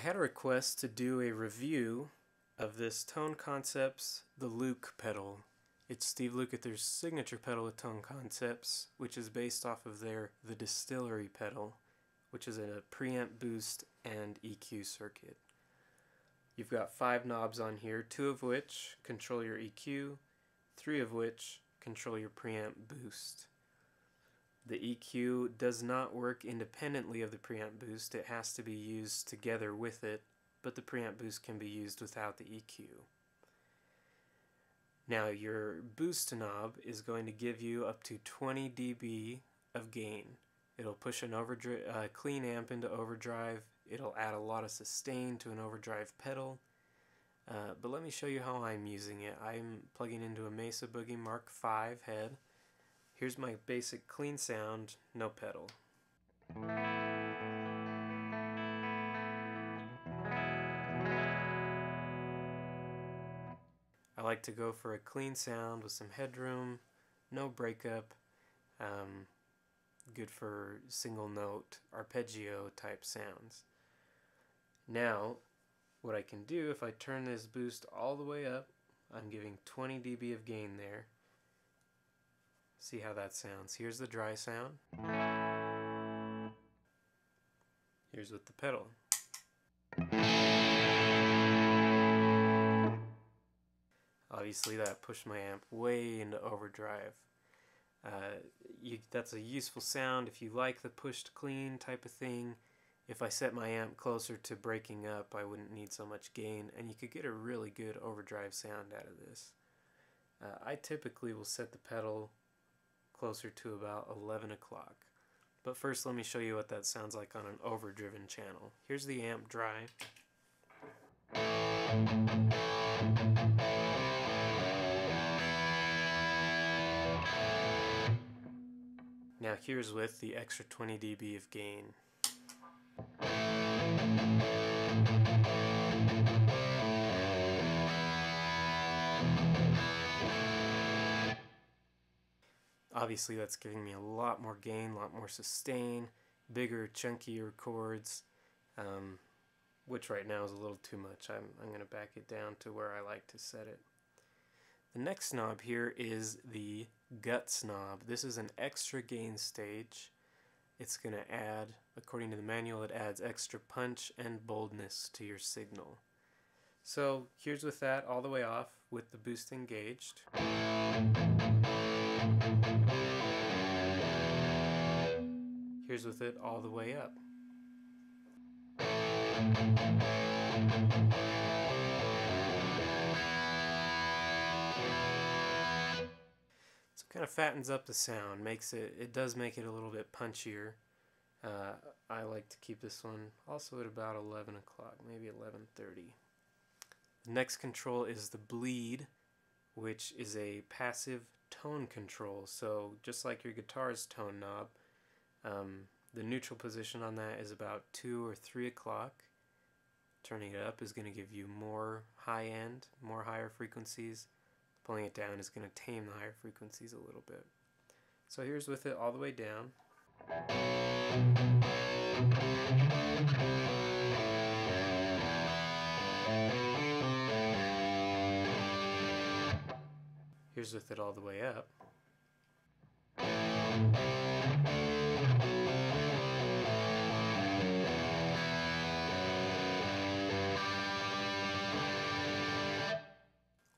had a request to do a review of this Toneconcepts, the Luke pedal. It's Steve Lukather's signature pedal with Toneconcepts, which is based off of the Distillery pedal, which is a preamp boost and EQ circuit. You've got 5 knobs on here, 2 of which control your EQ, 3 of which control your preamp boost. The EQ does not work independently of the preamp boost. It has to be used together with it, but the preamp boost can be used without the EQ. Now your boost knob is going to give you up to 20 dB of gain. It'll push an clean amp into overdrive. It'll add a lot of sustain to an overdrive pedal. But let me show you how I'm using it. I'm plugging into a Mesa Boogie Mark V head. Here's my basic clean sound, no pedal. I like to go for a clean sound with some headroom, no breakup, good for single note, arpeggio type sounds. Now, what I can do if I turn this boost all the way up, I'm giving 20 dB of gain there. See how that sounds. Here's the dry sound. Here's with the pedal. Obviously that pushed my amp way into overdrive. That's a useful sound if you like the pushed clean type of thing. If I set my amp closer to breaking up, I wouldn't need so much gain, and you could get a really good overdrive sound out of this. I typically will set the pedal closer to about 11 o'clock. But first let me show you what that sounds like on an overdriven channel. Here's the amp dry. Now here's with the extra 20 dB of gain. Obviously that's giving me a lot more gain, a lot more sustain, bigger, chunkier chords, which right now is a little too much. I'm going to back it down to where I like to set it. The next knob here is the guts knob. This is an extra gain stage. It's going to add, according to the manual, it adds extra punch and boldness to your signal. So here's with that all the way off with the boost engaged. Here's with it all the way up. So it kind of fattens up the sound, it does make it a little bit punchier. I like to keep this one also at about 11 o'clock, maybe 11:30. The next control is the bleed, which is a passive tone control. So just like your guitar's tone knob, the neutral position on that is about 2 or 3 o'clock. Turning it up is going to give you more high end, more higher frequencies. Pulling it down is going to tame the higher frequencies a little bit. So here's with it all the way down. Here's with it all the way up.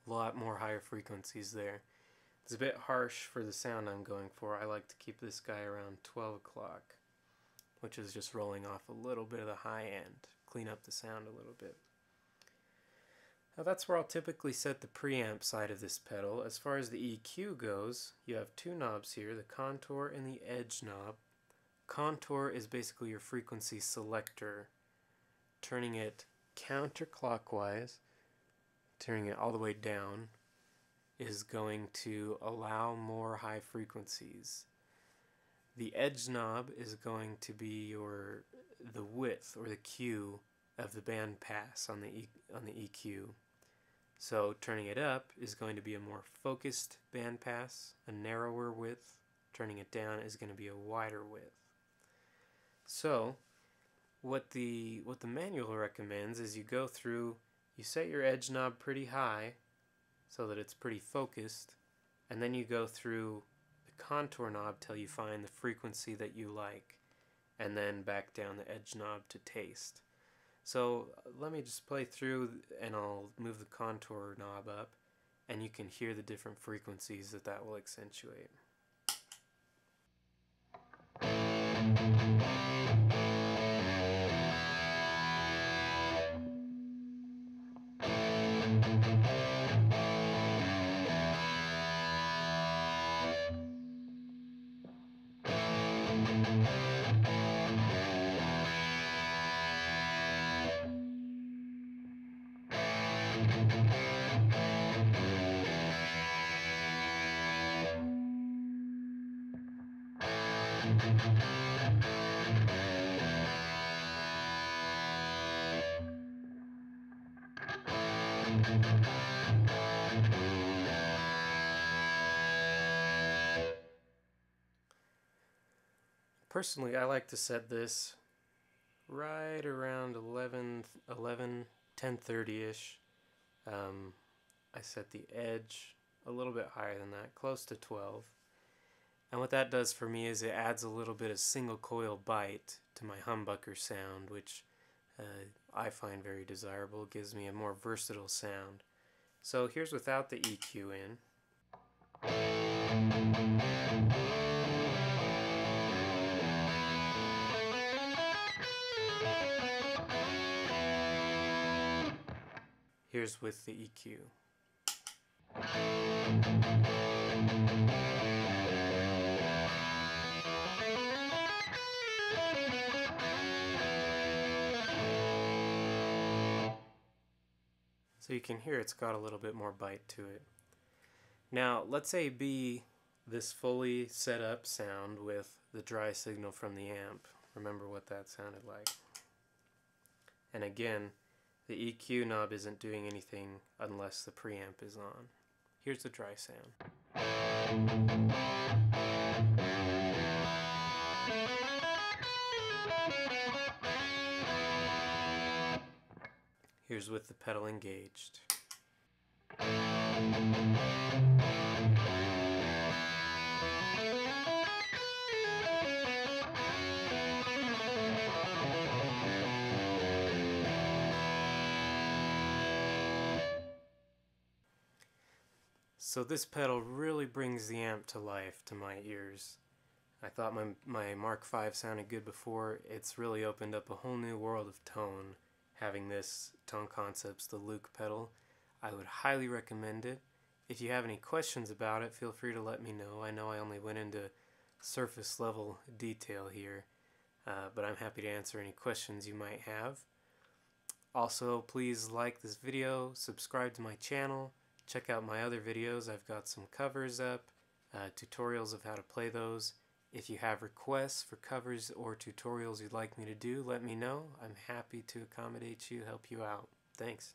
A lot more higher frequencies there. It's a bit harsh for the sound I'm going for. I like to keep this guy around 12 o'clock, which is just rolling off a little bit of the high end, clean up the sound a little bit. Now that's where I'll typically set the preamp side of this pedal. As far as the EQ goes, you have 2 knobs here, the contour and the edge knob. Contour is basically your frequency selector. Turning it counterclockwise, turning it all the way down, is going to allow more high frequencies. The edge knob is going to be the width or the Q of the band pass on the EQ. So turning it up is going to be a more focused band pass, a narrower width. Turning it down is going to be a wider width. So what the manual recommends is you go through, you set your edge knob pretty high so that it's pretty focused, and then you go through the contour knob till you find the frequency that you like, and then back down the edge knob to taste. So let me just play through and I'll move the contour knob up and you can hear the different frequencies that will accentuate. Personally, I like to set this right around 10:30-ish. I set the edge a little bit higher than that, close to 12. And what that does for me is it adds a little bit of single coil bite to my humbucker sound, which I find very desirable. It gives me a more versatile sound. So here's without the EQ in. Here's with the EQ. So you can hear it's got a little bit more bite to it. Now, let's A B this fully set up sound with the dry signal from the amp. Remember what that sounded like. And again, the EQ knob isn't doing anything unless the preamp is on. Here's the dry sound. Here's with the pedal engaged. So this pedal really brings the amp to life to my ears. I thought my Mark V sounded good before. It's really opened up a whole new world of tone having this Toneconcepts, the Luke pedal. I would highly recommend it. If you have any questions about it, feel free to let me know. I know I only went into surface level detail here, but I'm happy to answer any questions you might have. Also, please like this video, subscribe to my channel, check out my other videos. I've got some covers up, tutorials of how to play those. If you have requests for covers or tutorials you'd like me to do, let me know. I'm happy to accommodate you, help you out. Thanks.